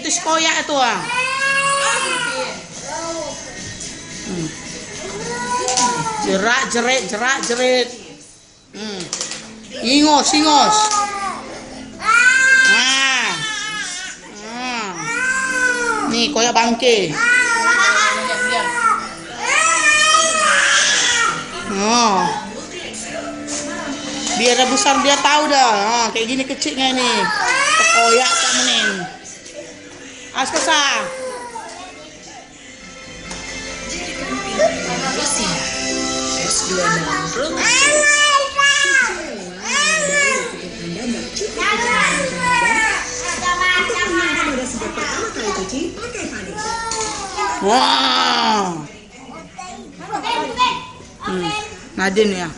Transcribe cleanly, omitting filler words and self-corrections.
itu si koyak itu ah. Jerak jerit. Ingos. Nih koyak bangke. Oh. Biar besar dia tahu dah. Kayak gini kecilnya nih. Koyak tak menin. Askasa. Wow. Nadine ya.